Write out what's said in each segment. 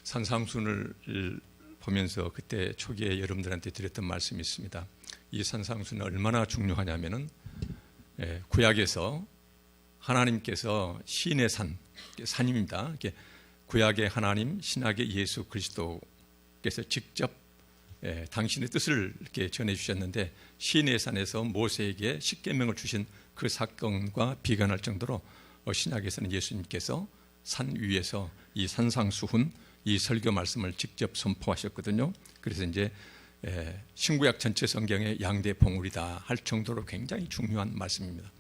산상순을 보면서 그때 초기에 여러분들한테 드렸던 말씀이 있습니다. 이 산상순은 얼마나 중요하냐면은 구약에서 하나님께서 신의 산입니다. 구약의 하나님, 신약의 예수 그리스도께서 직접 당신의 뜻을 이렇게 전해주셨는데, 신의 산에서 모세에게 십계명을 주신 그 사건과 비관할 정도로 신약에서는 예수님께서 산 위에서 이 산상수훈, 이 설교 말씀을 직접 선포하셨거든요. 그래서 이제 신구약 전체 성경의 양대 봉우리다 할 정도로 굉장히 중요한 말씀입니다.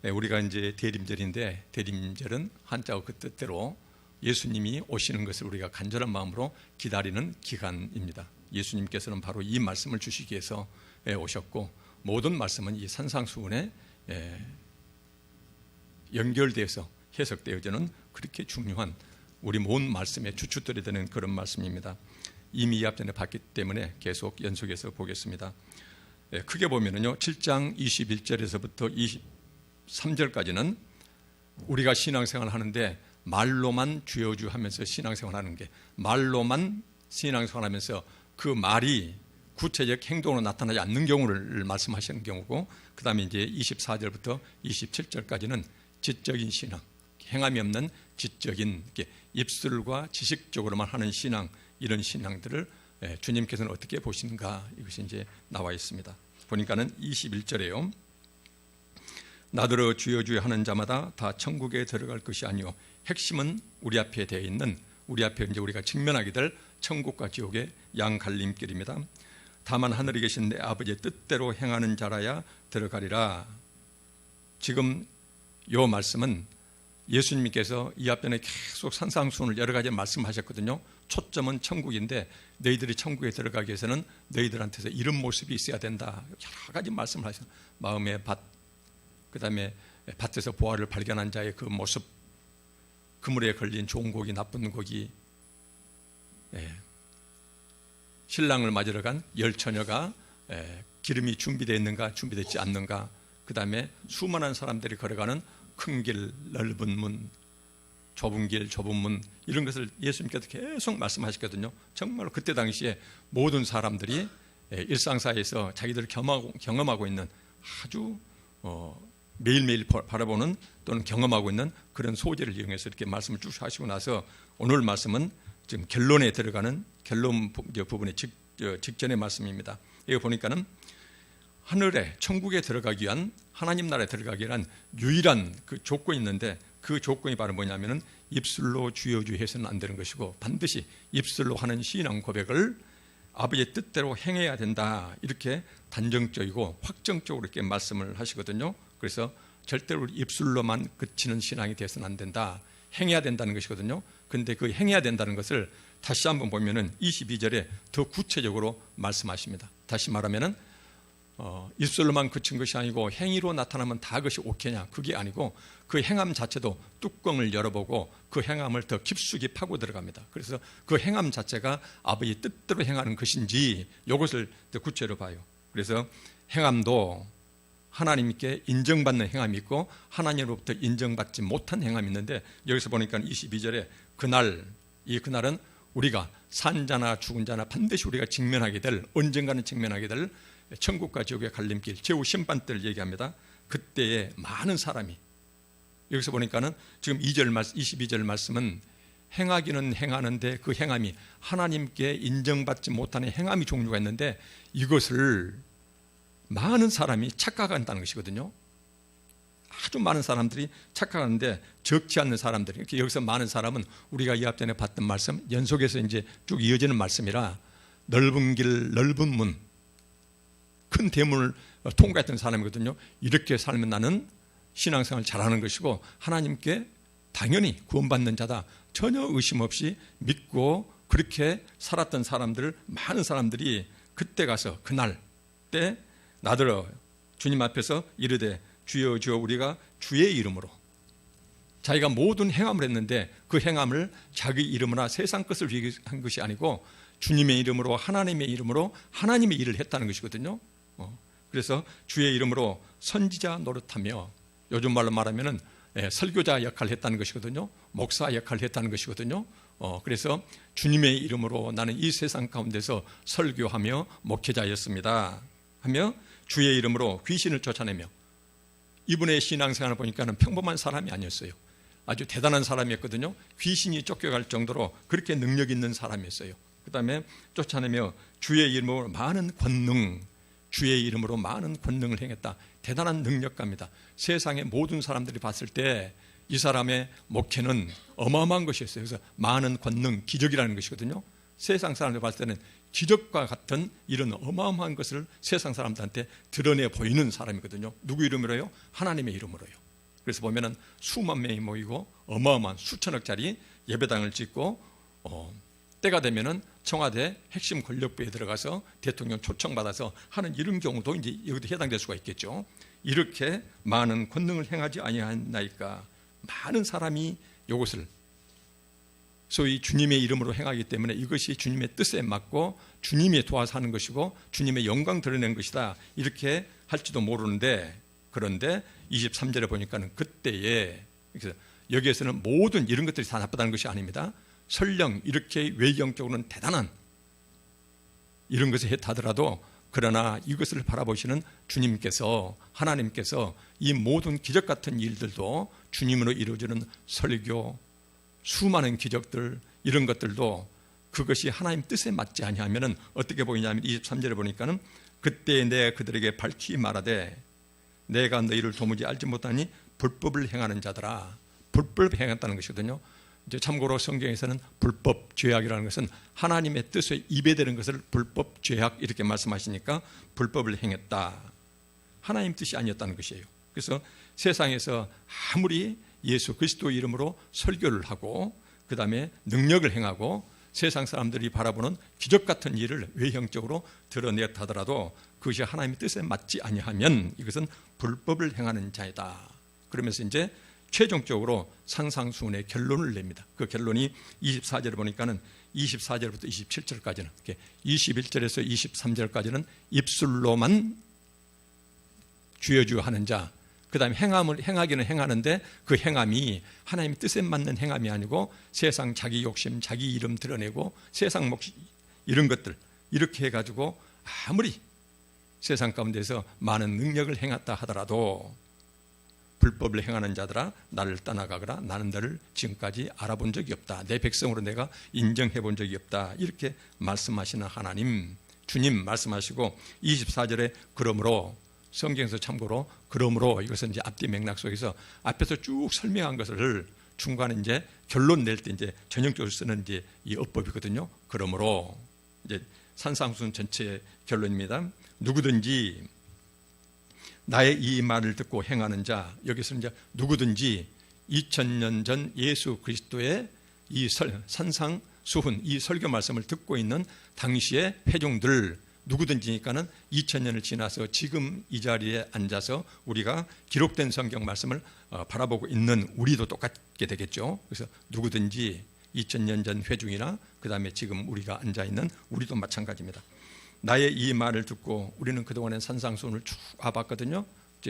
우리가 이제 대림절인데, 대림절은 한자어 그 뜻대로 예수님이 오시는 것을 우리가 간절한 마음으로 기다리는 기간입니다. 예수님께서는 바로 이 말씀을 주시기 위해서 오셨고, 모든 말씀은 이 산상수훈에 연결돼서 해석되어지는 그렇게 중요한 우리 모든 말씀의 주춧돌이 되는 그런 말씀입니다. 이미 이 앞전에 봤기 때문에 계속 연속해서 보겠습니다. 크게 보면은요, 7장 21절에서부터 23절까지는 우리가 신앙생활을 하는데 말로만 주여 주 하면서 신앙생활을 하는 게, 말로만 신앙생활을 하면서 그 말이 구체적 행동으로 나타나지 않는 경우를 말씀하시는 경우고, 그 다음에 이제 24절부터 27절까지는 지적인 신앙, 행함이 없는 지적인 입술과 지식적으로만 하는 신앙, 이런 신앙들을 주님께서는 어떻게 보시는가, 이것이 이제 나와 있습니다. 보니까는 21절에요. 나더러 주여 주여 하는 자마다 다 천국에 들어갈 것이 아니요, 핵심은 우리 앞에 되어 있는, 우리 앞에 이제 우리가 직면하게 될 천국과 지옥의 양갈림길입니다. 다만 하늘에 계신 내 아버지의 뜻대로 행하는 자라야 들어가리라. 지금 이 말씀은 예수님께서 이 앞전에 계속 산상수훈을 여러 가지 말씀하셨거든요. 초점은 천국인데, 너희들이 천국에 들어가기 위해서는 너희들한테서 이런 모습이 있어야 된다, 여러 가지 말씀을 하셨어요. 마음의 밭, 그 다음에 밭에서 보화를 발견한 자의 그 모습, 그물에 걸린 좋은 고기, 나쁜 고기, 신랑을 맞으러 간 열 처녀가 기름이 준비되어 있는가 준비되지 않는가, 그 다음에 수많은 사람들이 걸어가는 큰 길, 넓은 문, 좁은 길, 좁은 문, 이런 것을 예수님께서 계속 말씀하셨거든요. 정말 그때 당시에 모든 사람들이 일상사에서 자기들을 경험하고 있는, 아주 매일매일 바라보는 또는 경험하고 있는 그런 소재를 이용해서 이렇게 말씀을 쭉 하시고 나서, 오늘 말씀은 지금 결론에 들어가는 결론 부분의 직전의 말씀입니다. 이거 보니까는 하늘에, 천국에 들어가기 위한, 하나님 나라에 들어가기 위한 유일한 그 조건이 있는데, 그 조건이 바로 뭐냐면은 입술로 주여 주여 해서는 안 되는 것이고, 반드시 입술로 하는 신앙 고백을 아버지의 뜻대로 행해야 된다, 이렇게 단정적이고 확정적으로 이렇게 말씀을 하시거든요. 그래서 절대로 입술로만 그치는 신앙이 되어서는 안 된다, 행해야 된다는 것이거든요. 그런데 그 행해야 된다는 것을 다시 한번 보면은 22절에 더 구체적으로 말씀하십니다. 다시 말하면은 입술로만 그친 것이 아니고 행위로 나타나면 다 그것이 오케냐, 그게 아니고 그 행함 자체도 뚜껑을 열어보고 그 행함을 더 깊숙이 파고 들어갑니다. 그래서 그 행함 자체가 아버지 뜻대로 행하는 것인지, 이것을 더 구체로 봐요. 그래서 행함도 하나님께 인정받는 행함이 있고 하나님으로부터 인정받지 못한 행함이 있는데, 여기서 보니까 22절에 그날, 이 그날은 우리가 산 자나 죽은 자나 반드시 우리가 직면하게 될, 언젠가는 직면하게 될 천국과 지옥의 갈림길, 최후 심판대를 얘기합니다. 그때에 많은 사람이, 여기서 보니까는 지금 22절 말씀은 행하기는 행하는데 그 행함이 하나님께 인정받지 못하는 행함이 종류가 있는데, 이것을 많은 사람이 착각한다는 것이거든요. 아주 많은 사람들이 착각하는데 적지 않는 사람들이, 여기서 많은 사람은 우리가 이 앞전에 봤던 말씀 연속해서 이제 쭉 이어지는 말씀이라, 넓은 길, 넓은 문, 큰 대문을 통과했던 사람이거든요. 이렇게 살면 나는 신앙생활 잘하는 것이고 하나님께 당연히 구원받는 자다, 전혀 의심 없이 믿고 그렇게 살았던 사람들, 많은 사람들이 그때 가서 그날 때 나더러 주님 앞에서 이르되 주여 주여, 우리가 주의 이름으로, 자기가 모든 행함을 했는데 그 행함을 자기 이름으로 세상 것을 위해 한 것이 아니고 주님의 이름으로, 하나님의 이름으로 하나님의 일을 했다는 것이거든요. 그래서 주의 이름으로 선지자 노릇하며, 요즘 말로 말하면은 설교자 역할을 했다는 것이거든요. 목사 역할을 했다는 것이거든요. 그래서 주님의 이름으로 나는 이 세상 가운데서 설교하며 목회자였습니다 하며 주의 이름으로 귀신을 쫓아내며, 이분의 신앙생활을 보니까는 평범한 사람이 아니었어요. 아주 대단한 사람이었거든요. 귀신이 쫓겨갈 정도로 그렇게 능력 있는 사람이었어요. 그 다음에 쫓아내며 주의 이름으로 많은 권능, 주의 이름으로 많은 권능을 행했다. 대단한 능력가입니다. 세상의 모든 사람들이 봤을 때 이 사람의 목회는 어마어마한 것이었어요. 그래서 많은 권능, 기적이라는 것이거든요. 세상 사람들 봤을 때는 기적과 같은 이런 어마어마한 것을 세상 사람들한테 드러내 보이는 사람이거든요. 누구 이름으로요? 하나님의 이름으로요. 그래서 보면은 수만 명이 모이고 어마어마한 수천억짜리 예배당을 짓고 때가 되면은 청와대 핵심 권력부에 들어가서 대통령 초청받아서 하는 이런 경우도 이제 여기도 해당될 수가 있겠죠. 이렇게 많은 권능을 행하지 아니하나이까. 많은 사람이 이것을 소위 주님의 이름으로 행하기 때문에 이것이 주님의 뜻에 맞고 주님이 도와서 하는 것이고 주님의 영광 드러낸 것이다, 이렇게 할지도 모르는데, 그런데 23절에 보니까는 그때에, 여기에서는 모든 이런 것들이 다 나쁘다는 것이 아닙니다. 설령 이렇게 외경적으로는 대단한 이런 것을 했다더라도, 그러나 이것을 바라보시는 주님께서, 하나님께서 이 모든 기적 같은 일들도 주님으로 이루어지는 설교, 수많은 기적들, 이런 것들도 그것이 하나님 뜻에 맞지 아니하면은 어떻게 보이냐면 23절에 보니까는 그때 내가 그들에게 밝히 말하되 내가 너희를 도무지 알지 못하니 불법을 행하는 자들아. 불법을 행했다는 것이거든요. 이제 참고로 성경에서는 불법 죄악이라는 것은 하나님의 뜻에 이배되는 것을 불법 죄악 이렇게 말씀하시니까 불법을 행했다, 하나님 뜻이 아니었다는 것이에요. 그래서 세상에서 아무리 예수 그리스도 이름으로 설교를 하고 그 다음에 능력을 행하고 세상 사람들이 바라보는 기적 같은 일을 외형적으로 드러냈다 하더라도 그것이 하나님의 뜻에 맞지 아니하면 이것은 불법을 행하는 자이다. 그러면서 이제 최종적으로 산상수훈의 결론을 냅니다. 그 결론이 24절에 보니까는 24절부터 27절까지는, 21절에서 23절까지는 입술로만 주여 주여 하는 자, 그 다음에 행하기는 행하는데 그 행함이 하나님의 뜻에 맞는 행함이 아니고 세상 자기 욕심, 자기 이름 드러내고 세상 이런 것들 이렇게 해가지고 아무리 세상 가운데서 많은 능력을 행했다 하더라도 불법을 행하는 자들아 나를 떠나가거라. 나는 너를 지금까지 알아본 적이 없다. 내 백성으로 내가 인정해 본 적이 없다. 이렇게 말씀하시는 하나님, 주님 말씀하시고 24절에 그러므로, 성경에서 참고로 그러므로 이것은 이제 앞뒤 맥락 속에서 앞에서 쭉 설명한 것을 중간에 이제 결론 낼 때 이제 전형적으로 쓰는 이제 이 어법이거든요. 그러므로 이제 산상수훈 전체의 결론입니다. 누구든지 나의 이 말을 듣고 행하는 자, 여기서 이제 누구든지 2000년 전 예수 그리스도의 이 산상수훈, 이 설교 말씀을 듣고 있는 당시의 회중들, 누구든지니까는 2000년을 지나서 지금 이 자리에 앉아서 우리가 기록된 성경 말씀을 바라보고 있는 우리도 똑같게 되겠죠. 그래서 누구든지 2000년 전 회중이나 그 다음에 지금 우리가 앉아있는 우리도 마찬가지입니다. 나의 이 말을 듣고, 우리는 그동안에 산상수훈을 쭉 와봤거든요.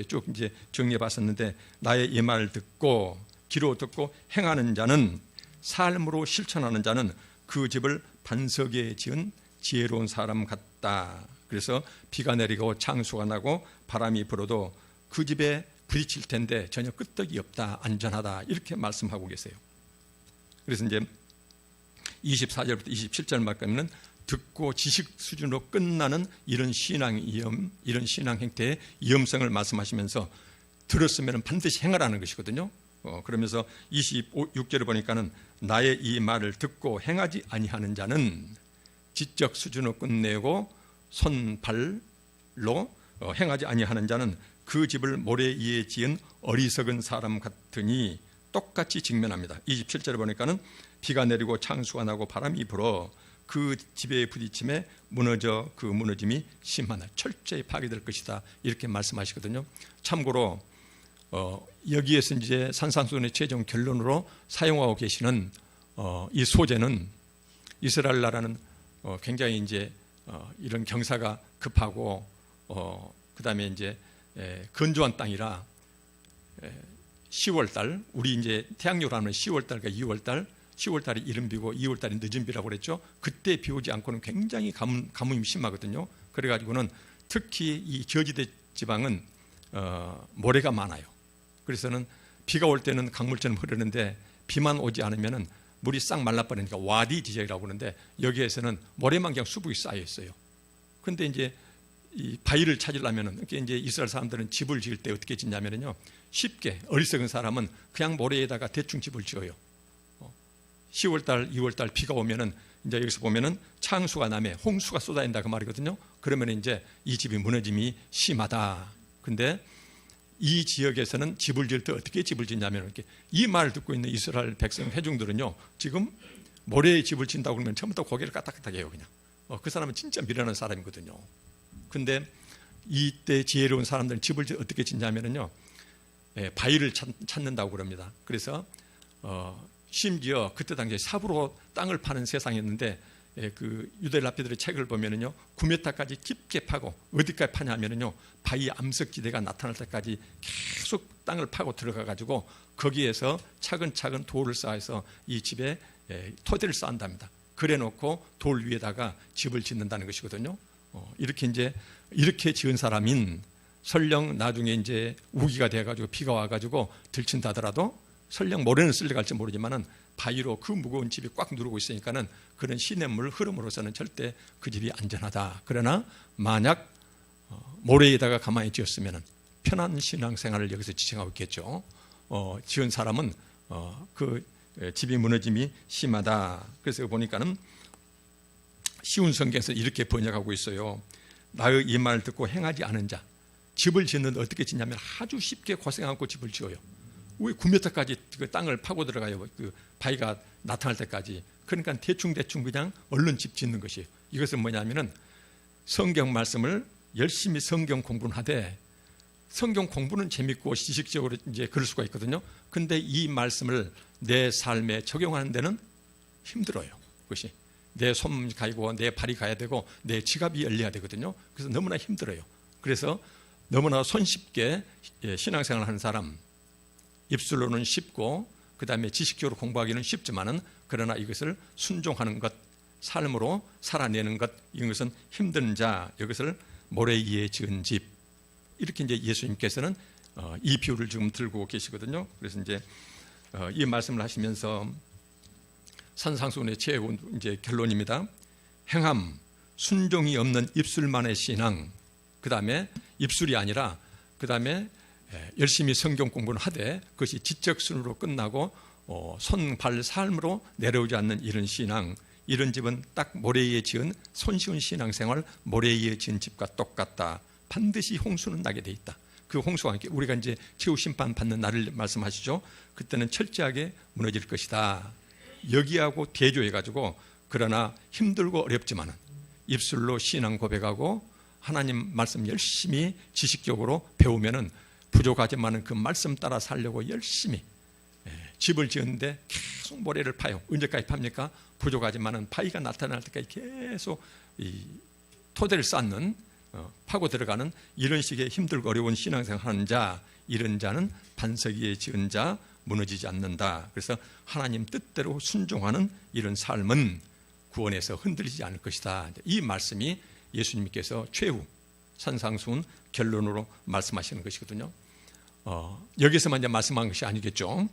쭉 이제 정리해 봤었는데, 나의 이 말을 듣고 귀로 듣고 행하는 자는, 삶으로 실천하는 자는 그 집을 반석에 지은 지혜로운 사람 같다. 그래서 비가 내리고 창수가 나고 바람이 불어도 그 집에 부딪힐 텐데 전혀 끄떡이 없다, 안전하다, 이렇게 말씀하고 계세요. 그래서 이제 24절부터 27절 말까지는 듣고 지식 수준으로 끝나는 이런 신앙 위험, 이런 신앙 행태의 위험성을 말씀하시면서 들었으면 반드시 행하라는 것이거든요. 그러면서 26절에 보니까는 나의 이 말을 듣고 행하지 아니하는 자는 지적 수준으로 끝내고 손발로 행하지 아니하는 자는 그 집을 모래 위에 지은 어리석은 사람 같으니 똑같이 직면합니다. 27절에 보니까는 비가 내리고 창수가 나고 바람이 불어 그 집에 부딪힘에 무너져 그 무너짐이 심하나 철저히 파괴될 것이다, 이렇게 말씀하시거든요. 참고로 여기에서 이제 산상수훈의 최종 결론으로 사용하고 계시는 이 소재는 이스라엘 나라는 굉장히 이제 이런 경사가 급하고 그 다음에 이제 건조한 땅이라 10월달, 우리 이제 태양력으로 하면 10월달과 2월달 10월 달에 이른 비고 2월 달에 늦은 비라고 그랬죠. 그때 비 오지 않고는 굉장히 가뭄이 심하거든요. 그래가지고는 특히 이 저지대 지방은 모래가 많아요. 그래서는 비가 올 때는 강물처럼 흐르는데 비만 오지 않으면은 물이 싹 말라버리니까 와디 지역이라고 그러는데 여기에서는 모래만 그냥 수북이 쌓여 있어요. 근데 이제 이 바위를 찾으려면은 이제 이스라엘 사람들은 집을 지을 때 어떻게 짓냐면요, 쉽게 어리석은 사람은 그냥 모래에다가 대충 집을 지어요. 10월달, 2월달 비가 오면은 이제 여기서 보면은 창수가 남해 홍수가 쏟아진다 그 말이거든요. 그러면 이제 이 집이 무너짐이 심하다. 근데 이 지역에서는 집을 지을 때 어떻게 집을 짓냐면 이렇게 이 말을 듣고 있는 이스라엘 백성 회중들은요, 지금 모래에 집을 짓는다고 그러면 처음부터 고개를 까딱까딱해요. 그냥 그 사람은 진짜 미련한 사람이거든요. 근데 이때 지혜로운 사람들은 집을 어떻게 짓냐면요, 바위를 찾는다고 그럽니다. 그래서 심지어 그때 당시에 삽으로 땅을 파는 세상이었는데 그 유대 랍비들의 책을 보면은요, 9m까지 깊게 파고 어디까지 파냐면은요, 바위 암석지대가 나타날 때까지 계속 땅을 파고 들어가 가지고 거기에서 차근차근 돌을 쌓아서 이 집에 토대를 쌓는답니다. 그래놓고 돌 위에다가 집을 짓는다는 것이거든요. 이렇게 지은 사람인 설령 나중에 이제 우기가 돼가지고 비가 와가지고 들친다더라도 설령 모래는 쓸려갈지 모르지만은 바위로 그 무거운 집이 꽉 누르고 있으니까는 그런 시냇물 흐름으로서는 절대 그 집이 안전하다. 그러나 만약 모래에다가 가만히 지었으면은 편한 신앙생활을 여기서 지칭하고 있겠죠. 지은 사람은 그 집이 무너짐이 심하다. 그래서 보니까는 쉬운 성경에서 이렇게 번역하고 있어요. 나의 이 말을 듣고 행하지 않은 자, 집을 짓는데 어떻게 짓냐면 아주 쉽게 고생하고 집을 지어요. 왜 9m까지 그 땅을 파고 들어가요? 그 바위가 나타날 때까지. 그러니까 대충 그냥 얼른 집 짓는 것이에요. 이것은 뭐냐면은 성경 말씀을 열심히 성경 공부는 하되, 성경 공부는 재밌고 지식적으로 이제 그럴 수가 있거든요. 근데 이 말씀을 내 삶에 적용하는 데는 힘들어요. 그것이 내 손 가이고 내 발이 가야 되고 내 지갑이 열려야 되거든요. 그래서 너무나 힘들어요. 그래서 너무나 손쉽게 신앙생활을 하는 사람, 입술로는 쉽고 그 다음에 지식적으로 공부하기는 쉽지만은 그러나 이것을 순종하는 것, 삶으로 살아내는 것, 이것은 힘든 자, 이것을 모래 위에 지은 집, 이렇게 이제 예수님께서는 이 비유를 지금 들고 계시거든요. 그래서 이제 이 말씀을 하시면서 산상수훈의 최고 이제 결론입니다. 행함, 순종이 없는 입술만의 신앙, 그 다음에 입술이 아니라 그 다음에 열심히 성경 공부를 하되 그것이 지적순으로 끝나고 손, 발, 삶으로 내려오지 않는 이런 신앙, 이런 집은 딱 모래 위에 지은 손쉬운 신앙생활, 모래 위에 지은 집과 똑같다. 반드시 홍수는 나게 돼 있다. 그 홍수와 함께 우리가 이제 최후 심판 받는 날을 말씀하시죠. 그때는 철저하게 무너질 것이다. 여기하고 대조해가지고 그러나 힘들고 어렵지만은 입술로 신앙 고백하고 하나님 말씀 열심히 지식적으로 배우면은 부족하지만은 그 말씀 따라 살려고 열심히 집을 지었는데 계속 모래를 파요. 언제까지 팝니까? 부족하지만은 바위가 나타날 때까지 계속 이 토대를 쌓는 파고 들어가는 이런 식의 힘들고 어려운 신앙생활 하는 자, 이런 자는 반석 위에 지은 자 무너지지 않는다. 그래서 하나님 뜻대로 순종하는 이런 삶은 구원에서 흔들리지 않을 것이다. 이 말씀이 예수님께서 최후 산상수훈 결론으로 말씀하시는 것이거든요. 여기서만 이제 말씀한 것이 아니겠죠.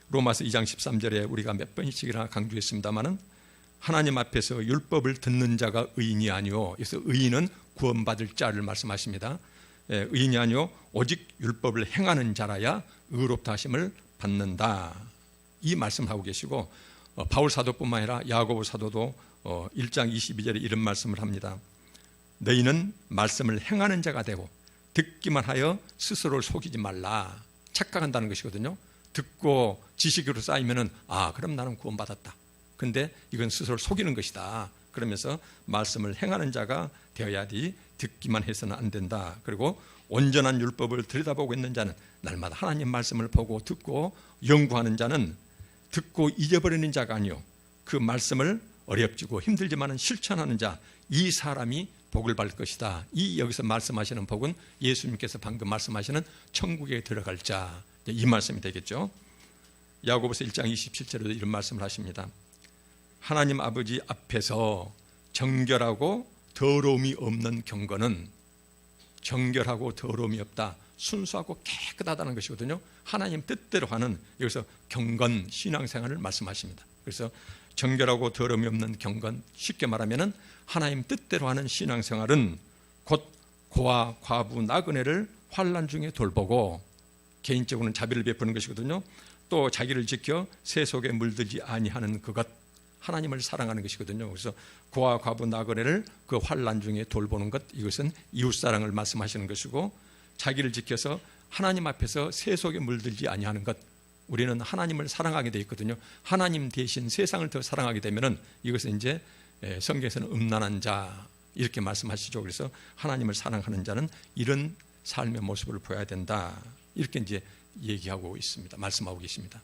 로마서 2장 13절에 우리가 몇 번씩이나 강조했습니다마는 하나님 앞에서 율법을 듣는 자가 의인이 아니오. 그래서 의인은 구원받을 자를 말씀하십니다. 의인이 아니오 오직 율법을 행하는 자라야 의롭다 하심을 받는다. 이 말씀하고 계시고 바울 사도뿐만 아니라 야고보 사도도 1장 22절에 이런 말씀을 합니다. 너희는 말씀을 행하는 자가 되고 듣기만 하여 스스로를 속이지 말라. 착각한다는 것이거든요. 듣고 지식으로 쌓이면은 그럼 나는 구원받았다. 근데 이건 스스로를 속이는 것이다. 그러면서 말씀을 행하는 자가 되어야지 듣기만 해서는 안 된다. 그리고 온전한 율법을 들여다보고 있는 자는 날마다 하나님 말씀을 보고 듣고 연구하는 자는 듣고 잊어버리는 자가 아니요 그 말씀을 어렵지고 힘들지만은 실천하는 자, 이 사람이 복을 받을 것이다. 이 여기서 말씀하시는 복은 예수님께서 방금 말씀하시는 천국에 들어갈 자, 이 말씀이 되겠죠. 야고보서 1장 27절에도 이런 말씀을 하십니다. 하나님 아버지 앞에서 정결하고 더러움이 없는 경건은, 정결하고 더러움이 없다, 순수하고 깨끗하다는 것이거든요. 하나님 뜻대로 하는, 여기서 경건 신앙생활을 말씀하십니다. 그래서 정결하고 더러움이 없는 경건, 쉽게 말하면 하나님 뜻대로 하는 신앙생활은 곧 고아, 과부, 나그네를 환난 중에 돌보고 개인적으로는 자비를 베푸는 것이거든요. 또 자기를 지켜 새 속에 물들지 아니하는 그것, 하나님을 사랑하는 것이거든요. 그래서 고아, 과부, 나그네를 그 환난 중에 돌보는 것, 이것은 이웃사랑을 말씀하시는 것이고, 자기를 지켜서 하나님 앞에서 새 속에 물들지 아니하는 것, 우리는 하나님을 사랑하게 되어 있거든요. 하나님 대신 세상을 더 사랑하게 되면은 이것은 이제 성경에서는 음란한 자 이렇게 말씀하시죠. 그래서 하나님을 사랑하는 자는 이런 삶의 모습을 보여야 된다, 이렇게 이제 얘기하고 있습니다. 말씀하고 계십니다.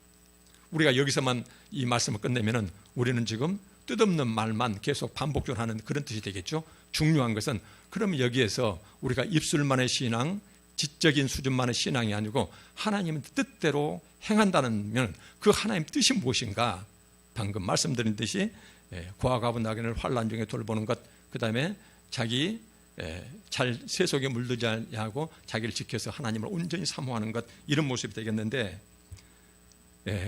우리가 여기서만 이 말씀을 끝내면은 우리는 지금 뜻없는 말만 계속 반복적으로 하는 그런 뜻이 되겠죠. 중요한 것은 그러면 여기에서 우리가 입술만의 신앙, 지적인 수준만의 신앙이 아니고 하나님의 뜻대로 행한다는 그 하나님 뜻이 무엇인가, 방금 말씀드린 듯이 고아, 과부, 나그네를 환난 중에 돌보는 것, 그 다음에 자기 잘 세속에 물들지 않고 자기를 지켜서 하나님을 온전히 사모하는 것, 이런 모습이 되겠는데,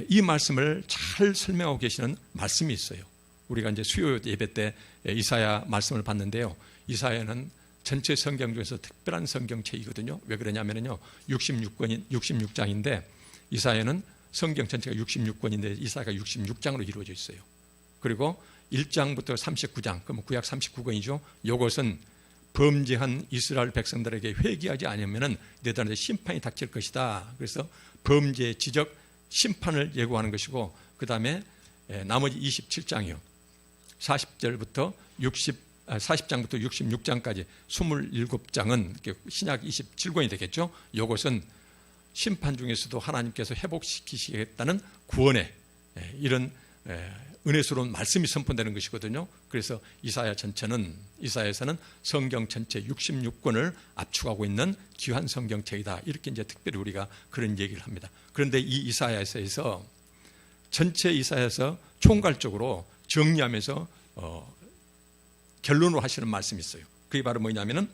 이 말씀을 잘 설명하고 계시는 말씀이 있어요. 우리가 이제 수요 예배 때 이사야 말씀을 봤는데요. 이사야는 전체 성경 중에서 특별한 성경책이거든요. 왜 그러냐면요, 66장인데 이사야는 성경 전체가 66권인데 이사야가 66장으로 이루어져 있어요. 그리고 1장부터 39장, 그럼 구약 39권이죠. 이것은 범죄한 이스라엘 백성들에게 회개하지 않으면 내단에서 심판이 닥칠 것이다. 그래서 범죄, 지적, 심판을 예고하는 것이고, 그 다음에 나머지 27장이요. 40장부터 66장까지 27장은 신약 27권이 되겠죠. 이것은 심판 중에서도 하나님께서 회복시키시겠다는 구원의 이런 은혜스러운 말씀이 선포되는 것이거든요. 그래서 이사야 전체는, 이사야에서는 성경 전체 66권을 압축하고 있는 귀한 성경책이다, 이렇게 이제 특별히 우리가 그런 얘기를 합니다. 그런데 이 이사야에서 전체 이사야에서 총괄적으로 정리하면서 결론으로 하시는 말씀이 있어요. 그게 바로 뭐냐면은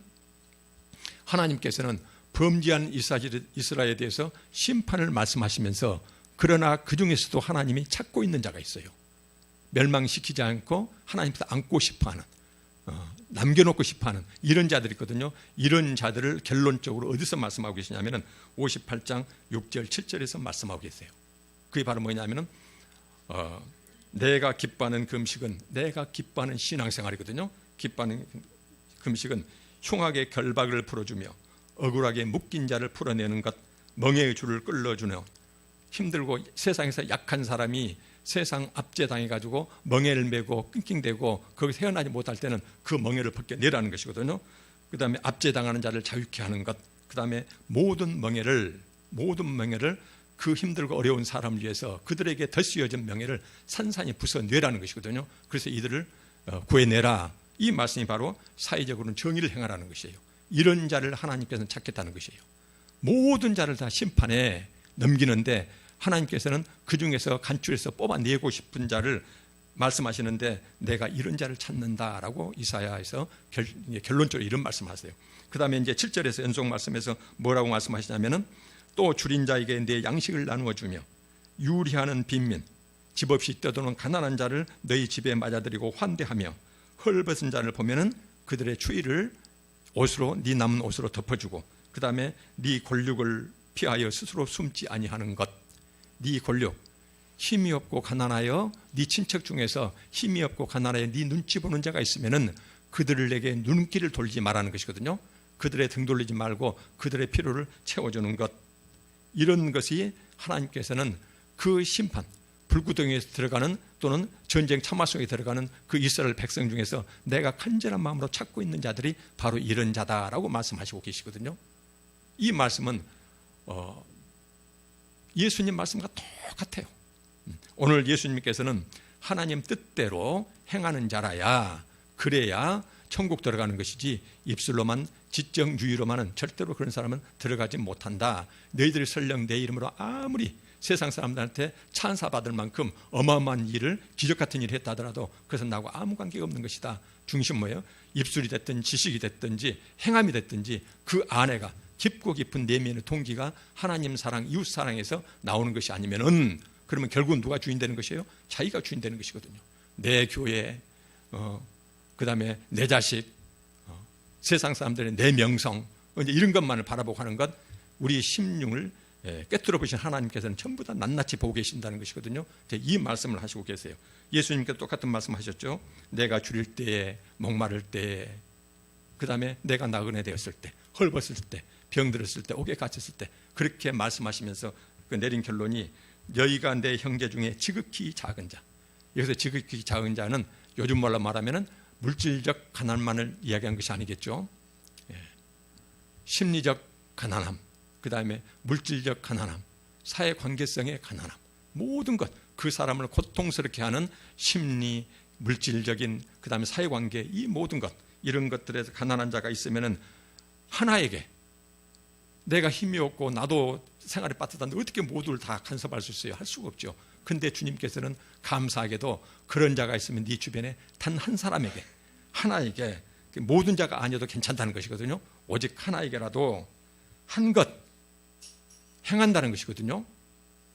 하나님께서는 범죄한 이스라엘에 대해서 심판을 말씀하시면서, 그러나 그 중에서도 하나님이 찾고 있는 자가 있어요. 멸망시키지 않고 하나님께서 안고 싶어하는, 남겨놓고 싶어하는 이런 자들이 있거든요. 이런 자들을 결론적으로 어디서 말씀하고 계시냐면은 58장 6절 7절에서 말씀하고 계세요. 그게 바로 뭐냐면은 내가 기뻐하는 금식은, 내가 기뻐하는 신앙생활이거든요. 기뻐하는 금식은 흉하게 결박을 풀어주며 억울하게 묶인 자를 풀어내는 것, 멍에의 줄을 끌어주며, 힘들고 세상에서 약한 사람이 세상 압제당해가지고 멍에를 메고 낑낑대고 거기서 헤어나지 못할 때는 그 멍에를 벗겨내라는 것이거든요. 그 다음에 압제당하는 자를 자유케 하는 것, 그 다음에 모든 멍에를 그 힘들고 어려운 사람을 위해서 그들에게 덧씌워진 명예를 산산히 부숴내라는 것이거든요. 그래서 이들을 구해내라, 이 말씀이 바로 사회적으로는 정의를 행하라는 것이에요. 이런 자를 하나님께서는 찾겠다는 것이에요. 모든 자를 다 심판에 넘기는데 하나님께서는 그 중에서 간추려서 뽑아내고 싶은 자를 말씀하시는데, 내가 이런 자를 찾는다라고 이사야에서 결론적으로 이런 말씀하세요. 그 다음에 이제 7절에서 연속 말씀에서 뭐라고 말씀하시냐면은, 또 줄인 자에게 내 양식을 나누어 주며 유리하는 빈민, 집 없이 떠도는 가난한 자를 너희 집에 맞아들이고 환대하며, 헐벗은 자를 보면은 그들의 추위를 옷으로, 네 남은 옷으로 덮어주고, 그 다음에 네 골육을 피하여 스스로 숨지 아니하는 것. 네 골육, 힘이 없고 가난하여 네 친척 중에서 힘이 없고 가난하여 네 눈치 보는 자가 있으면은 그들을 내게 눈길을 돌리지 말라는 것이거든요. 그들의 등 돌리지 말고 그들의 필요를 채워주는 것, 이런 것이 하나님께서는 그 심판, 불구덩이에 들어가는 또는 전쟁 참화 속에 들어가는 그 이스라엘 백성 중에서 내가 간절한 마음으로 찾고 있는 자들이 바로 이런 자다라고 말씀하시고 계시거든요. 이 말씀은 예수님 말씀과 똑같아요. 오늘 예수님께서는 하나님 뜻대로 행하는 자라야, 그래야 천국 들어가는 것이지, 입술로만 지적주의로만은 절대로 그런 사람은 들어가지 못한다. 너희들이 설령 내 이름으로 아무리 세상 사람들한테 찬사받을 만큼 어마어마한 일을, 기적 같은 일을 했다 하더라도 그것은 나하고 아무 관계가 없는 것이다. 중심 뭐예요? 입술이 됐든 지식이 됐든지 행함이 됐든지 그 안에가 깊고 깊은 내면의 동기가 하나님 사랑, 이웃 사랑에서 나오는 것이 아니면은, 그러면 결국은 누가 주인 되는 것이에요? 자기가 주인 되는 것이거든요. 내 교회, 그 다음에 내 자식, 세상 사람들의 내 명성, 이제 이런 것만을 바라보고 하는 것, 우리 심령을 꿰뚫어 보신 하나님께서는 전부 다 낱낱이 보고 계신다는 것이거든요. 이 말씀을 하시고 계세요. 예수님께서 똑같은 말씀 하셨죠. 내가 줄일 때에, 목마를 때에, 그 다음에 내가 나그네 되었을 때, 헐벗을 때, 병들었을 때, 옥에 갇혔을 때, 그렇게 말씀하시면서 그 내린 결론이 너희가 내 형제 중에 지극히 작은 자. 여기서 지극히 작은 자는 요즘 말로 말하면 물질적 가난만을 이야기한 것이 아니겠죠. 심리적 가난함, 그 다음에 물질적 가난함, 사회관계성의 가난함, 모든 것, 그 사람을 고통스럽게 하는 심리, 물질적인, 그 다음에 사회관계, 이 모든 것, 이런 것들에서 가난한 자가 있으면 하나에게 내가 힘이 없고 나도 생활에 빠듯한데 어떻게 모두를 다 간섭할 수 있어요? 할 수가 없죠. 근데 주님께서는 감사하게도 그런 자가 있으면 네 주변에 단 한 사람에게, 하나에게, 모든 자가 아니어도 괜찮다는 것이거든요. 오직 하나에게라도 한 것 행한다는 것이거든요.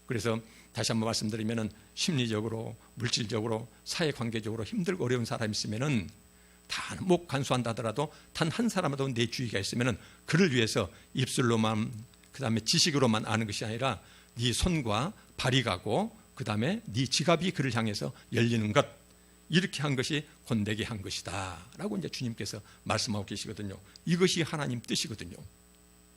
그래서 다시 한번 말씀드리면 심리적으로, 물질적으로, 사회관계적으로 힘들고 어려운 사람이 있으면 다 목 간수한다 하더라도 단 한 사람이라도 내 주위가 있으면 그를 위해서 입술로만, 그 다음에 지식으로만 아는 것이 아니라 네 손과 발이 가고 그 다음에 네 지갑이 그를 향해서 열리는 것, 이렇게 한 것이 본되게 한 것이다 라고 이제 주님께서 말씀하고 계시거든요. 이것이 하나님 뜻이거든요.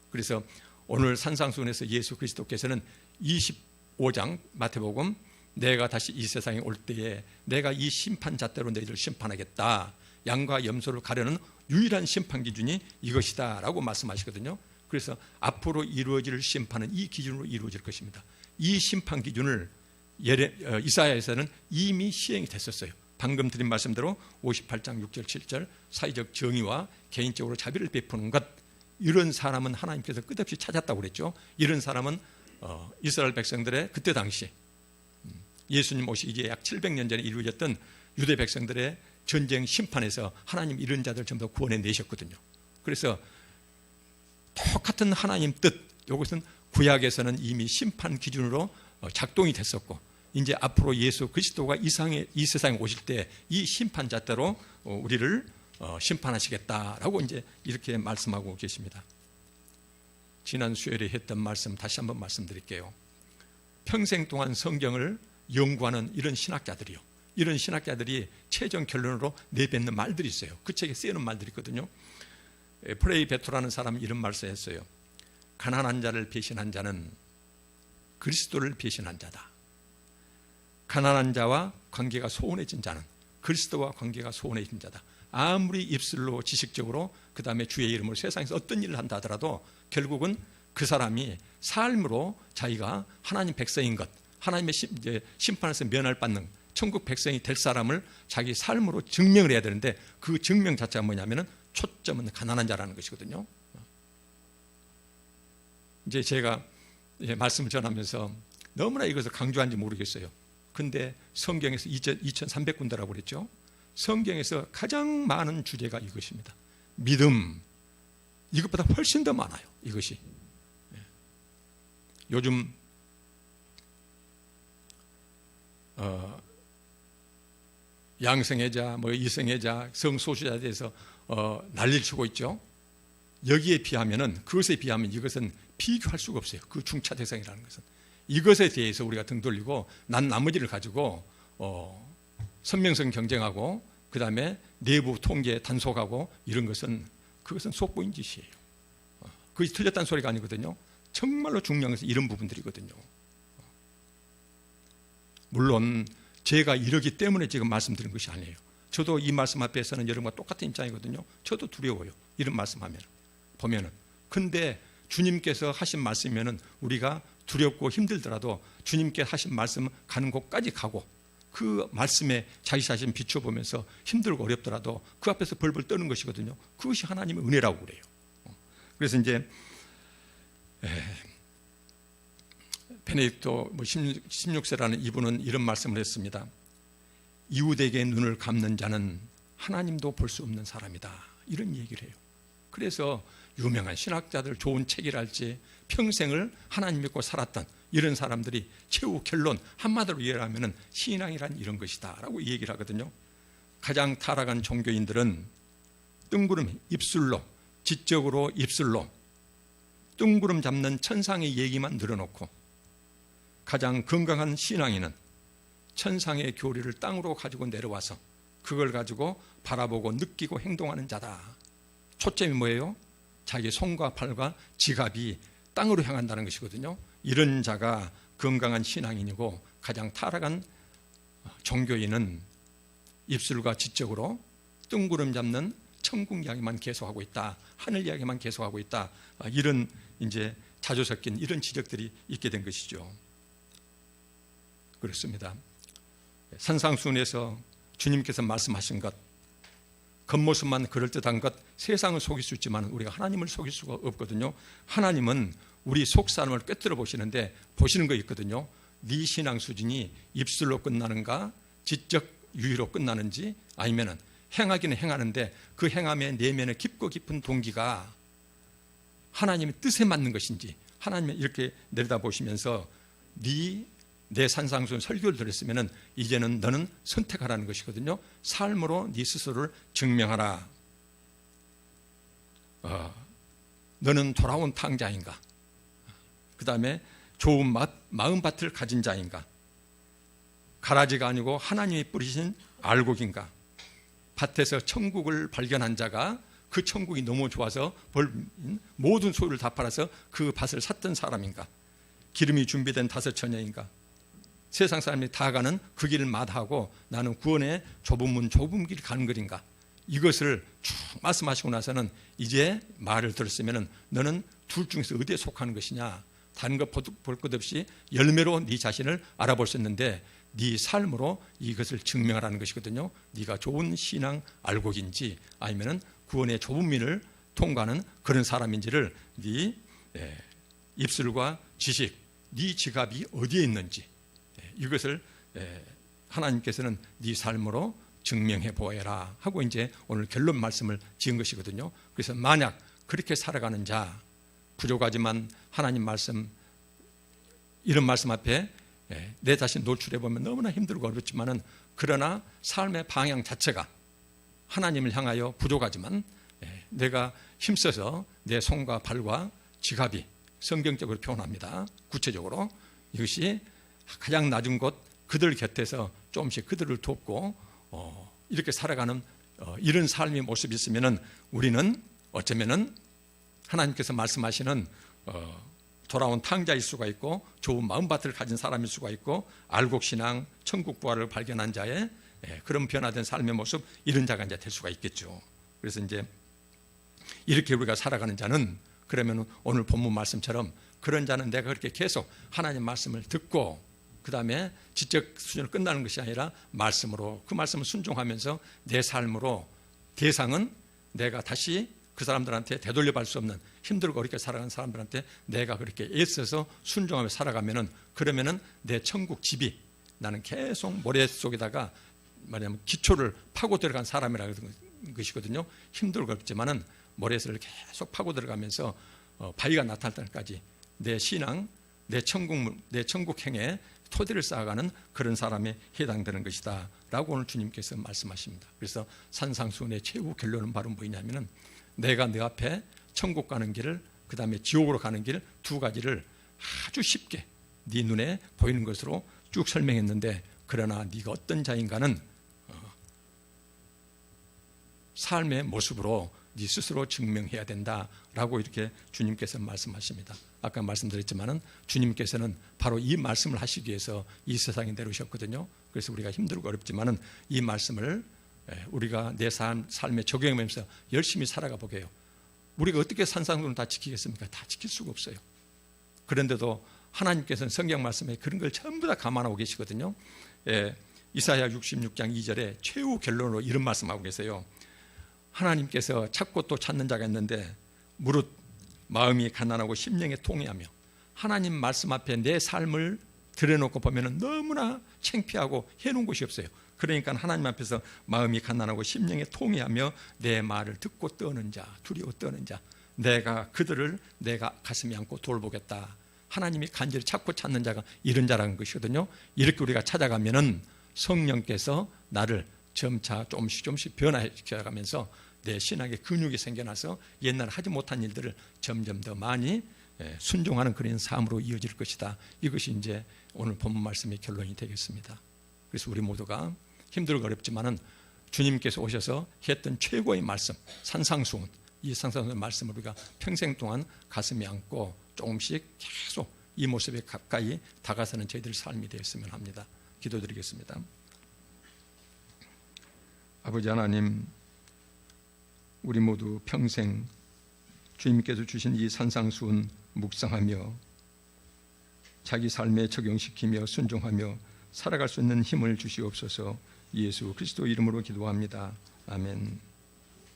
그래서 오늘 산상수훈에서 예수 그리스도께서는 25장 마태복음, 내가 다시 이 세상에 올 때에 내가 이 심판잣대로 너희를 심판하겠다, 양과 염소를 가려는 유일한 심판 기준이 이것이다 라고 말씀하시거든요. 그래서 앞으로 이루어질 심판은 이 기준으로 이루어질 것입니다. 이 심판 기준을 이사야에서는 이미 시행이 됐었어요. 방금 드린 말씀대로 58장 6절 7절 사회적 정의와 개인적으로 자비를 베푸는 것, 이런 사람은 하나님께서 끝없이 찾았다고 그랬죠. 이런 사람은 이스라엘 백성들의 그때 당시 예수님 오시기 이제 약 700년 전에 이루어졌던 유대 백성들의 전쟁 심판에서 하나님 이런 자들 전부 다 구원해 내셨거든요. 그래서 똑같은 하나님 뜻, 이것은 구약에서는 이미 심판 기준으로 작동이 됐었고, 이제 앞으로 예수 그리스도가 이 세상에 오실 때 이 심판잣대로 우리를 심판하시겠다라고 이제 이렇게 말씀하고 계십니다. 지난 수요일에 했던 말씀 다시 한번 말씀드릴게요. 평생 동안 성경을 연구하는 이런 신학자들이요, 이런 신학자들이 최종 결론으로 내뱉는 말들이 있어요. 그 책에 쓰여놓은 말들이 있거든요. 프레이 베토라는 사람이 이런 말씀을 했어요. 가난한 자를 배신한 자는 그리스도를 배신한 자다. 가난한 자와 관계가 소원해진 자는 그리스도와 관계가 소원해진 자다. 아무리 입술로 지식적으로 그 다음에 주의 이름으로 세상에서 어떤 일을 한다 하더라도 결국은 그 사람이 삶으로 자기가 하나님 백성인 것, 하나님의 심판에서 면할 받는 천국 백성이 될 사람을 자기 삶으로 증명을 해야 되는데, 그 증명 자체가 뭐냐면 초점은 가난한 자라는 것이거든요. 이제 제가 말씀을 전하면서 너무나 이것을 강조한지 모르겠어요. 근데 성경에서 2300군데라고 그랬죠. 성경에서 가장 많은 주제가 이것입니다. 믿음, 이것보다 훨씬 더 많아요. 이것이 요즘 양성애자, 이성애자, 성소수자에 대해서 난리를 치고 있죠. 여기에 비하면은, 그것에 비하면 이것은 비교할 수가 없어요. 그 중차 대상이라는 것은. 이것에 대해서 우리가 등 돌리고 난 나머지를 가지고 선명성 경쟁하고 그 다음에 내부 통계 단속하고 이런 것은, 그것은 속보인 짓이에요. 그것이 틀렸다는 소리가 아니거든요. 정말로 중요한 것은 이런 부분들이거든요. 물론 제가 이러기 때문에 지금 말씀드린 것이 아니에요. 저도 이 말씀 앞에서는 여러분과 똑같은 입장이거든요. 저도 두려워요. 이런 말씀하면 보면은. 근데 주님께서 하신 말씀이면은 우리가 두렵고 힘들더라도 주님께 하신 말씀 가는 곳까지 가고, 그 말씀에 자기 자신 비춰보면서 힘들고 어렵더라도 그 앞에서 벌벌 떠는 것이거든요. 그것이 하나님의 은혜라고 그래요. 그래서 이제 베네딕토 16세라는 이분은 이런 말씀을 했습니다. 이웃에게 눈을 감는 자는 하나님도 볼 수 없는 사람이다, 이런 얘기를 해요. 그래서 유명한 신학자들, 좋은 책이랄지 평생을 하나님 믿고 살았던 이런 사람들이 최후 결론 한마디로 이해하면 신앙이란 이런 것이다 라고 얘기를 하거든요. 가장 타락한 종교인들은 뜬구름 입술로, 지적으로 입술로 뜬구름 잡는 천상의 얘기만 늘어놓고, 가장 건강한 신앙인은 천상의 교리를 땅으로 가지고 내려와서 그걸 가지고 바라보고 느끼고 행동하는 자다. 초점이 뭐예요? 자기 손과 팔과 지갑이 땅으로 향한다는 것이거든요. 이런 자가 건강한 신앙인이고, 가장 타락한 종교인은 입술과 지적으로 뜬구름 잡는 천국 이야기만 계속하고 있다, 하늘 이야기만 계속하고 있다, 이런 이제 자주 섞인 이런 지적들이 있게 된 것이죠. 그렇습니다. 산상수훈에서 주님께서 말씀하신 것, 겉모습만 그럴듯한 것, 세상을 속일 수 있지만 우리가 하나님을 속일 수가 없거든요. 하나님은 우리 속사람을 꿰뚫어 보시는데 보시는 거 있거든요. 네 신앙 수준이 입술로 끝나는가, 지적 유의로 끝나는지, 아니면은 행하기는 행하는데 그 행함의 내면의 깊고 깊은 동기가 하나님의 뜻에 맞는 것인지, 하나님이 이렇게 내려다보시면서 내 산상수훈 설교를 들었으면 이제는 너는 선택하라는 것이거든요. 삶으로 네 스스로를 증명하라. 너는 돌아온 탕자인가? 그 다음에 좋은 마음밭을 가진 자인가? 가라지가 아니고 하나님이 뿌리신 알곡인가? 밭에서 천국을 발견한 자가 그 천국이 너무 좋아서 모든 소유를 다 팔아서 그 밭을 샀던 사람인가? 기름이 준비된 5 처녀인가? 세상 사람이 다 가는 그 길을 마다하고 나는 구원의 좁은 문 좁은 길 가는 길인가? 이것을 쭉 말씀하시고 나서는 이제 말을 들었으면 너는 둘 중에서 어디에 속하는 것이냐? 다른 것 볼 것 없이 열매로 네 자신을 알아볼 수 있는데 네 삶으로 이것을 증명하라는 것이거든요. 네가 좋은 신앙 알곡인지 아니면 구원의 좁은 문을 통과하는 그런 사람인지를 네 입술과 지식, 네 지갑이 어디에 있는지 이것을 하나님께서는 네 삶으로 증명해 보아라 하고 이제 오늘 결론 말씀을 지은 것이거든요. 그래서 만약 그렇게 살아가는 자, 부족하지만 하나님 말씀, 이런 말씀 앞에 내 자신 노출해 보면 너무나 힘들고 어렵지만은, 그러나 삶의 방향 자체가 하나님을 향하여 부족하지만 내가 힘써서 내 손과 발과 지갑이 성경적으로 표현합니다. 구체적으로 이것이 가장 낮은 곳 그들 곁에서 조금씩 그들을 돕고 이렇게 살아가는 이런 삶의 모습이 있으면은 우리는 어쩌면은 하나님께서 말씀하시는 돌아온 탕자일 수가 있고, 좋은 마음밭을 가진 사람일 수가 있고, 알곡신앙, 천국 부활을 발견한 자의 그런 변화된 삶의 모습, 이런 자가 이제 될 수가 있겠죠. 그래서 이제 이렇게 우리가 살아가는 자는, 그러면 오늘 본문 말씀처럼 그런 자는 내가 그렇게 계속 하나님 말씀을 듣고 그 다음에 지적 수준으로 끝나는 것이 아니라 말씀으로, 그 말씀을 순종하면서 내 삶으로, 대상은 내가 다시 그 사람들한테 되돌려받을 수 없는 힘들고 어렵게 살아가는 사람들한테 내가 그렇게 애써서 순종하며 살아가면은, 그러면은 내 천국 집이, 나는 계속 모래 속에다가 말하자면 기초를 파고 들어간 사람이라는 것이거든요. 힘들고 어렵지만은 모래를 계속 파고 들어가면서 바위가 나타날 때까지 내 신앙, 내 천국 행에 토대를 쌓아가는 그런 사람에 해당되는 것이다 라고 오늘 주님께서 말씀하십니다. 그래서 산상수훈의 최후 결론은 바로 뭐냐면은, 내가 내 앞에 천국 가는 길을, 그 다음에 지옥으로 가는 길 두 가지를 아주 쉽게 네 눈에 보이는 것으로 쭉 설명했는데, 그러나 네가 어떤 자인가는 삶의 모습으로 네 스스로 증명해야 된다라고 이렇게 주님께서 말씀하십니다. 아까 말씀드렸지만은 주님께서는 바로 이 말씀을 하시기 위해서 이 세상에 내려오셨거든요. 그래서 우리가 힘들고 어렵지만은 이 말씀을 우리가 내 삶에 적용하면서 열심히 살아가 보게 해요. 우리가 어떻게 산상수훈을 다 지키겠습니까? 다 지킬 수가 없어요. 그런데도 하나님께서는 성경 말씀에 그런 걸 전부 다 감안하고 계시거든요. 이사야 66장 2절에 최후 결론으로 이런 말씀하고 계세요. 하나님께서 찾고 또 찾는 자가 있는데 무릇 마음이 가난하고 심령에 통회하며 하나님 말씀 앞에 내 삶을 들여놓고 보면 너무나 창피하고 해놓은 곳이 없어요. 그러니까 하나님 앞에서 마음이 가난하고 심령에 통회하며 내 말을 듣고 떠는 자, 두려워 떠는 자, 내가 그들을 내가 가슴에 안고 돌보겠다. 하나님이 간절히 찾고 찾는 자가 이런 자라는 것이거든요. 이렇게 우리가 찾아가면은 성령께서 나를 점차 조금씩 변화시켜가면서 내 신학에 근육이 생겨나서 옛날 하지 못한 일들을 점점 더 많이 순종하는 그런 삶으로 이어질 것이다. 이것이 이제 오늘 본문 말씀의 결론이 되겠습니다. 그래서 우리 모두가 힘들고 어렵지만은 주님께서 오셔서 했던 최고의 말씀, 산상수훈, 이 산상수훈 말씀을 우리가 평생 동안 가슴에 안고 조금씩 계속 이 모습에 가까이 다가서는 저희들 삶이 되었으면 합니다. 기도드리겠습니다. 아버지 하나님, 우리 모두 평생 주님께서 주신 이 산상수훈 묵상하며 자기 삶에 적용시키며 순종하며 살아갈 수 있는 힘을 주시옵소서. 예수 그리스도 이름으로 기도합니다. 아멘.